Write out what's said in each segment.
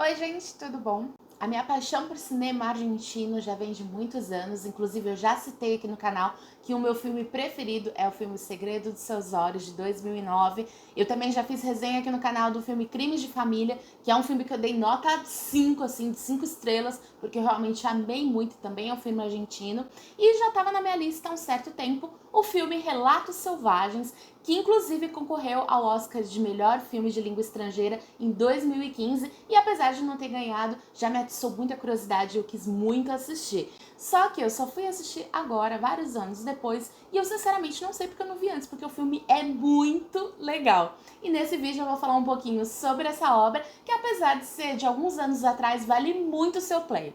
Oi, gente, tudo bom? A minha paixão por cinema argentino já vem de muitos anos, inclusive eu já citei aqui no canal que o meu filme preferido é o filme O Segredo dos Seus Olhos, de 2009. Eu também já fiz resenha aqui no canal do filme Crimes de Família, que é um filme que eu dei nota 5, assim, de 5 estrelas, porque eu realmente amei muito, também é um filme argentino. E já estava na minha lista há um certo tempo o filme Relatos Selvagens, que inclusive concorreu ao Oscar de melhor filme de língua estrangeira em 2015, e apesar de não ter ganhado, já me atiçou muita curiosidade e eu quis muito assistir. Só que eu só fui assistir agora, vários anos depois, e eu sinceramente não sei porque eu não vi antes, porque o filme é muito legal. E nesse vídeo eu vou falar um pouquinho sobre essa obra, que apesar de ser de alguns anos atrás, vale muito o seu play.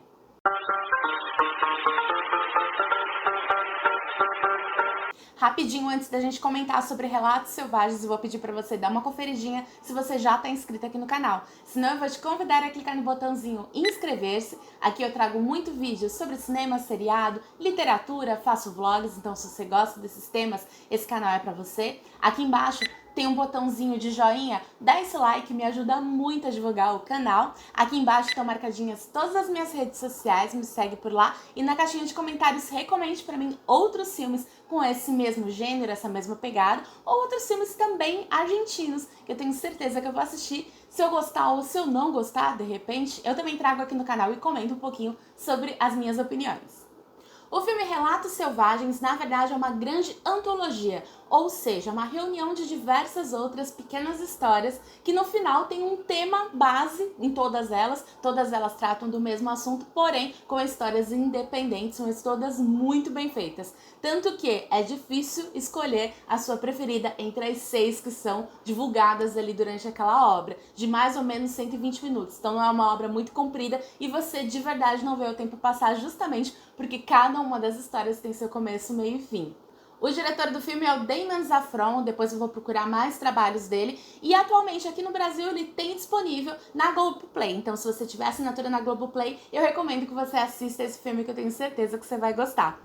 Rapidinho, antes da gente comentar sobre Relatos Selvagens, eu vou pedir para você dar uma conferidinha se você já está inscrito aqui no canal. Senão eu vou te convidar a clicar no botãozinho inscrever-se. Aqui eu trago muito vídeo sobre cinema, seriado, literatura, faço vlogs, então se você gosta desses temas, esse canal é para você. Aqui embaixo tem um botãozinho de joinha, dá esse like, me ajuda muito a divulgar o canal. Aqui embaixo estão marcadinhas todas as minhas redes sociais, me segue por lá. E na caixinha de comentários recomende para mim outros filmes com esse mesmo gênero, essa mesma pegada, ou outros filmes também argentinos, que eu tenho certeza que eu vou assistir. Se eu gostar ou se eu não gostar, de repente, eu também trago aqui no canal e comento um pouquinho sobre as minhas opiniões. O filme Relatos Selvagens, na verdade, é uma grande antologia, ou seja, uma reunião de diversas outras pequenas histórias que no final tem um tema base em todas elas tratam do mesmo assunto, porém com histórias independentes, são todas muito bem feitas. Tanto que é difícil escolher a sua preferida entre as 6 que são divulgadas ali durante aquela obra, de mais ou menos 120 minutos. Então não é uma obra muito comprida e você de verdade não vê o tempo passar, justamente porque cada uma das histórias tem seu começo, meio e fim. O diretor do filme é o Damon Zafron, depois eu vou procurar mais trabalhos dele, e atualmente aqui no Brasil ele tem disponível na Globoplay. Então se você tiver assinatura na Globoplay, eu recomendo que você assista esse filme, que eu tenho certeza que você vai gostar.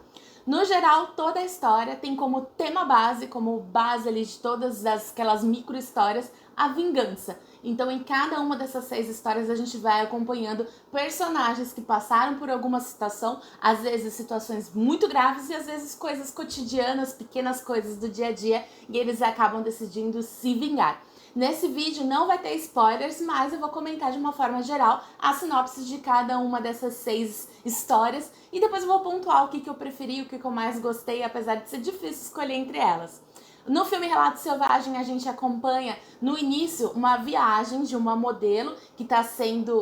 No geral, toda a história tem como tema base, como base ali de todas aquelas micro histórias, a vingança. Então, em cada uma dessas 6 histórias, a gente vai acompanhando personagens que passaram por alguma situação, às vezes situações muito graves e às vezes coisas cotidianas, pequenas coisas do dia a dia, e eles acabam decidindo se vingar. Nesse vídeo não vai ter spoilers, mas eu vou comentar de uma forma geral a sinopse de cada uma dessas 6 histórias e depois eu vou pontuar o que eu preferi, o que eu mais gostei, apesar de ser difícil escolher entre elas. No filme Relato Selvagem, a gente acompanha no início uma viagem de uma modelo que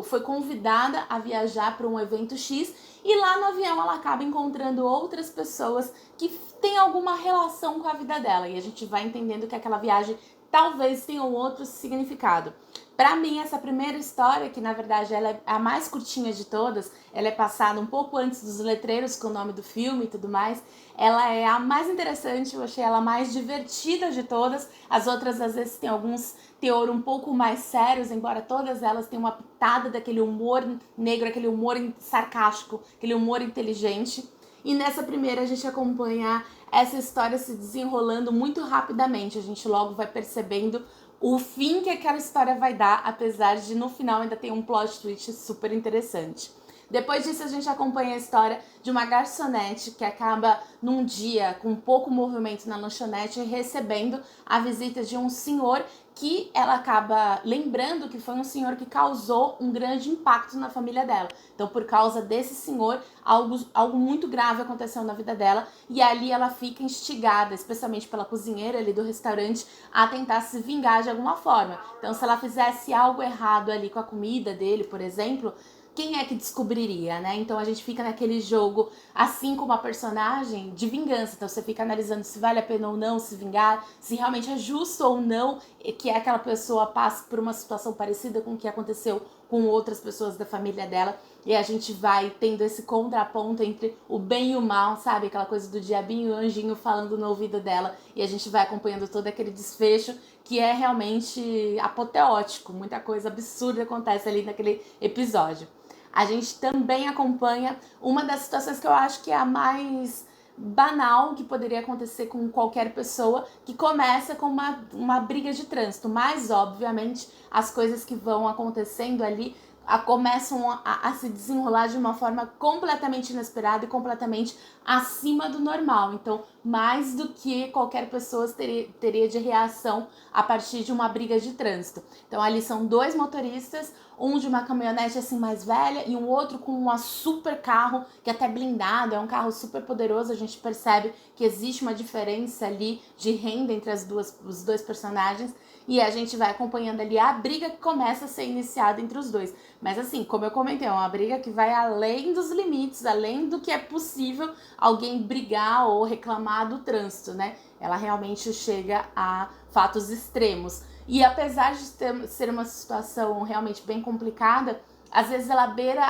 foi convidada a viajar para um evento X, e lá no avião ela acaba encontrando outras pessoas que têm alguma relação com a vida dela, e a gente vai entendendo que aquela viagem talvez tenha um outro significado. Para mim, essa primeira história, que na verdade ela é a mais curtinha de todas, ela é passada um pouco antes dos letreiros com o nome do filme e tudo mais, ela é a mais interessante, eu achei ela a mais divertida de todas. As outras às vezes têm alguns teor um pouco mais sérios, embora todas elas tenham uma pitada daquele humor negro, aquele humor sarcástico, aquele humor inteligente. E nessa primeira a gente acompanha essa história se desenrolando muito rapidamente, a gente logo vai percebendo o fim que aquela história vai dar, apesar de no final ainda ter um plot twist super interessante. Depois disso a gente acompanha a história de uma garçonete que acaba num dia com pouco movimento na lanchonete recebendo a visita de um senhor que ela acaba lembrando que foi um senhor que causou um grande impacto na família dela. Então, por causa desse senhor, algo muito grave aconteceu na vida dela, e ali ela fica instigada, especialmente pela cozinheira ali do restaurante, a tentar se vingar de alguma forma. Então, se ela fizesse algo errado ali com a comida dele, por exemplo, quem é que descobriria, né? Então a gente fica naquele jogo, assim como a personagem, de vingança. Então você fica analisando se vale a pena ou não se vingar, se realmente é justo ou não que aquela pessoa passe por uma situação parecida com o que aconteceu com outras pessoas da família dela. E a gente vai tendo esse contraponto entre o bem e o mal, sabe? Aquela coisa do diabinho e o anjinho falando no ouvido dela. E a gente vai acompanhando todo aquele desfecho que é realmente apoteótico. Muita coisa absurda acontece ali naquele episódio. A gente também acompanha uma das situações que eu acho que é a mais banal que poderia acontecer com qualquer pessoa, que começa com uma briga de trânsito, mas obviamente as coisas que vão acontecendo ali começam a se desenrolar de uma forma completamente inesperada e completamente acima do normal. Então, mais do que qualquer pessoa teria de reação a partir de uma briga de trânsito. Então, ali são dois motoristas, um de uma caminhonete assim mais velha e um outro com um super carro, que é até blindado, é um carro super poderoso. A gente percebe que existe uma diferença ali de renda entre os dois personagens. E a gente vai acompanhando ali a briga que começa a ser iniciada entre os dois. Mas assim, como eu comentei, é uma briga que vai além dos limites, além do que é possível alguém brigar ou reclamar do trânsito, né? Ela realmente chega a fatos extremos. E apesar de ser uma situação realmente bem complicada, às vezes ela beira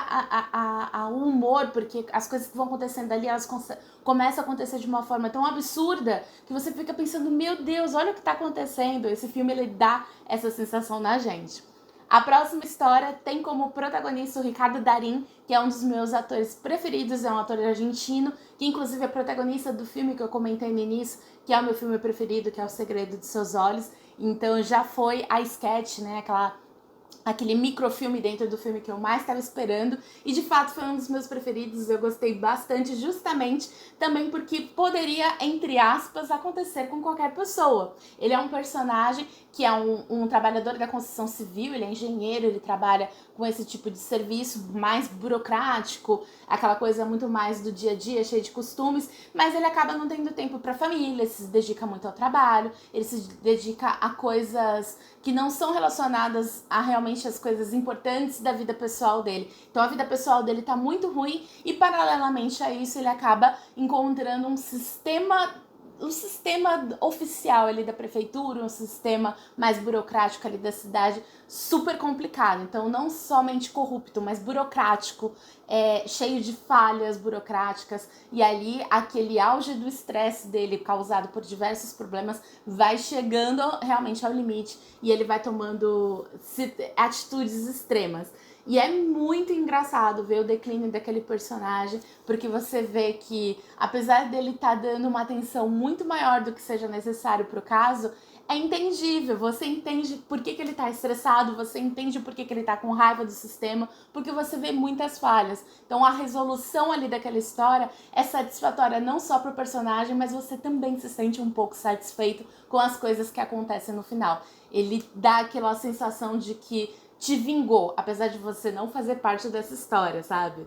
o humor, porque as coisas que vão acontecendo ali, elas começam a acontecer de uma forma tão absurda que você fica pensando, meu Deus, olha o que está acontecendo. Esse filme, ele dá essa sensação na gente. A próxima história tem como protagonista o Ricardo Darín, que é um dos meus atores preferidos, é um ator argentino, que inclusive é protagonista do filme que eu comentei no início, que é o meu filme preferido, que é O Segredo de Seus Olhos. Então já foi a sketch, né, aquele microfilme dentro do filme que eu mais estava esperando, e de fato foi um dos meus preferidos. Eu gostei bastante, justamente também porque poderia, entre aspas, acontecer com qualquer pessoa. Ele é um personagem que é um trabalhador da construção civil, ele é engenheiro, ele trabalha com esse tipo de serviço mais burocrático, aquela coisa muito mais do dia a dia, cheio de costumes, mas ele acaba não tendo tempo para a família, ele se dedica muito ao trabalho, ele se dedica a coisas que não são relacionadas a realmente as coisas importantes da vida pessoal dele. Então a vida pessoal dele tá muito ruim e paralelamente a isso ele acaba encontrando um sistema oficial ali da prefeitura, um sistema mais burocrático ali da cidade, super complicado. Então, não somente corrupto, mas burocrático, cheio de falhas burocráticas. E ali, aquele auge do estresse dele, causado por diversos problemas, vai chegando realmente ao limite e ele vai tomando atitudes extremas. E é muito engraçado ver o declínio daquele personagem, porque você vê que, apesar dele estar dando uma atenção muito maior do que seja necessário pro caso, é entendível. Você entende por que ele tá estressado, você entende por que ele tá com raiva do sistema, porque você vê muitas falhas. Então a resolução ali daquela história é satisfatória não só pro personagem, mas você também se sente um pouco satisfeito com as coisas que acontecem no final. Ele dá aquela sensação de que te vingou, apesar de você não fazer parte dessa história, sabe?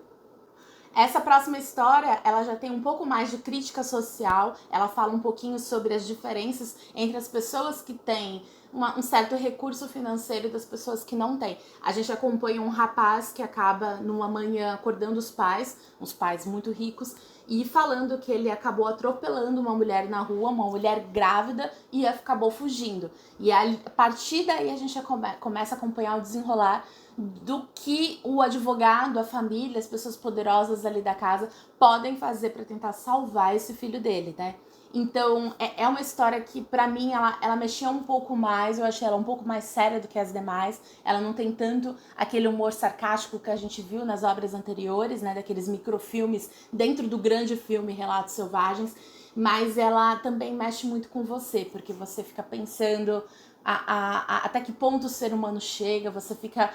Essa próxima história, ela já tem um pouco mais de crítica social, ela fala um pouquinho sobre as diferenças entre as pessoas que têm um certo recurso financeiro das pessoas que não têm. A gente acompanha um rapaz que acaba numa manhã acordando os pais, uns pais muito ricos, e falando que ele acabou atropelando uma mulher na rua, uma mulher grávida, e acabou fugindo. E a partir daí a gente começa a acompanhar o desenrolar do que o advogado, a família, as pessoas poderosas ali da casa podem fazer para tentar salvar esse filho dele, né? Então, é uma história que, pra mim, ela mexeu um pouco mais. Eu achei ela um pouco mais séria do que as demais. Ela não tem tanto aquele humor sarcástico que a gente viu nas obras anteriores, né? Daqueles microfilmes dentro do grande filme Relatos Selvagens. Mas ela também mexe muito com você, porque você fica pensando até que ponto o ser humano chega, você fica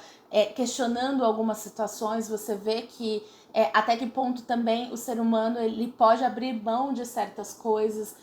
questionando algumas situações, você vê que até que ponto também o ser humano ele pode abrir mão de certas coisas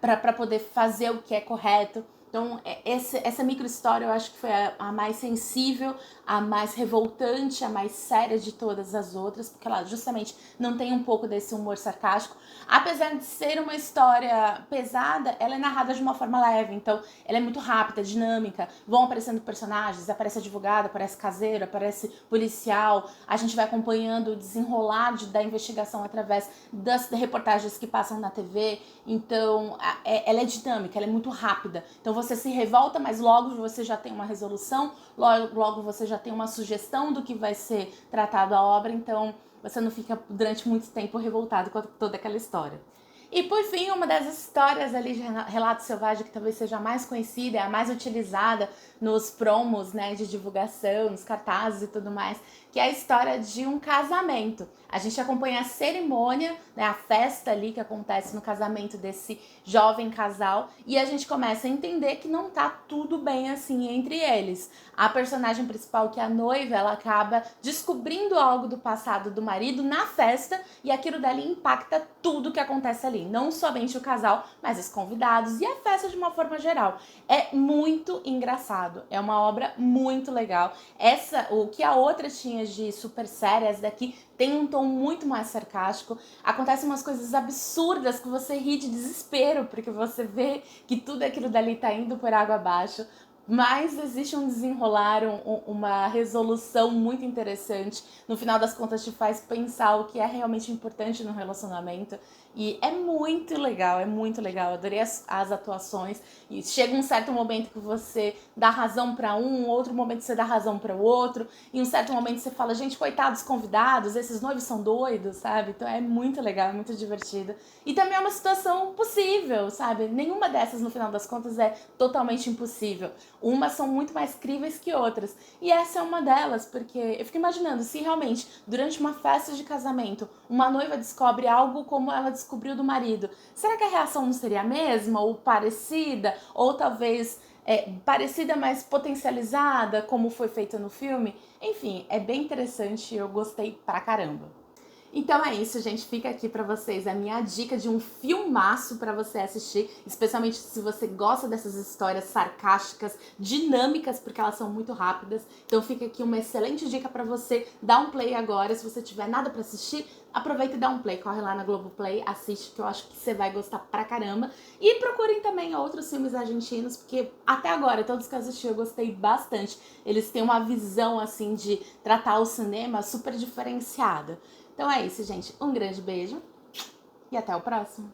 para poder fazer o que é correto. Então, essa micro história eu acho que foi a mais sensível, a mais revoltante, a mais séria de todas as outras, porque ela justamente não tem um pouco desse humor sarcástico. Apesar de ser uma história pesada, ela é narrada de uma forma leve, então ela é muito rápida, dinâmica, vão aparecendo personagens, aparece advogado, aparece caseiro, aparece policial, a gente vai acompanhando o desenrolar da investigação através das reportagens que passam na TV, então ela é dinâmica, ela é muito rápida, então você se revolta, mas logo você já tem uma resolução, logo você já tem uma sugestão do que vai ser tratado a obra, então você não fica durante muito tempo revoltado com toda aquela história. E por fim, uma das histórias ali de Relato Selvagem que talvez seja a mais conhecida, é a mais utilizada nos promos, né, de divulgação, nos cartazes e tudo mais, que é a história de um casamento. A gente acompanha a cerimônia, né, a festa ali que acontece no casamento desse jovem casal, e a gente começa a entender que não tá tudo bem assim entre eles. A personagem principal, que é a noiva, ela acaba descobrindo algo do passado do marido na festa, e aquilo dali impacta tudo que acontece ali, não somente o casal, mas os convidados e a festa de uma forma geral. É muito engraçado, é uma obra muito legal. O que a outra tinha de super séria, essa daqui tem um tom muito mais sarcástico. Acontecem umas coisas absurdas que você ri de desespero, porque você vê que tudo aquilo dali tá indo por água abaixo. Mas existe um desenrolar, uma resolução muito interessante. No final das contas, te faz pensar o que é realmente importante no relacionamento. E é muito legal, é muito legal. Eu adorei as atuações. E chega um certo momento que você dá razão para um, outro momento você dá razão para o outro. E um certo momento você fala, gente, coitados convidados, esses noivos são doidos, sabe? Então é muito legal, é muito divertido. E também é uma situação possível, sabe? Nenhuma dessas, no final das contas, é totalmente impossível. Umas são muito mais críveis que outras. E essa é uma delas, porque eu fico imaginando se realmente, durante uma festa de casamento, uma noiva descobre algo como ela descobriu do marido. Será que a reação não seria a mesma, ou parecida, ou talvez parecida, mas potencializada, como foi feita no filme? Enfim, é bem interessante, eu gostei pra caramba. Então é isso, gente. Fica aqui pra vocês a minha dica de um filmaço pra você assistir, especialmente se você gosta dessas histórias sarcásticas, dinâmicas, porque elas são muito rápidas. Então fica aqui uma excelente dica pra você dar um play agora. Se você tiver nada pra assistir, aproveita e dá um play. Corre lá na Globoplay, assiste, que eu acho que você vai gostar pra caramba. E procurem também outros filmes argentinos, porque até agora, todos que eu assisti, eu gostei bastante. Eles têm uma visão, assim, de tratar o cinema super diferenciada. Então é isso, gente. Um grande beijo e até o próximo.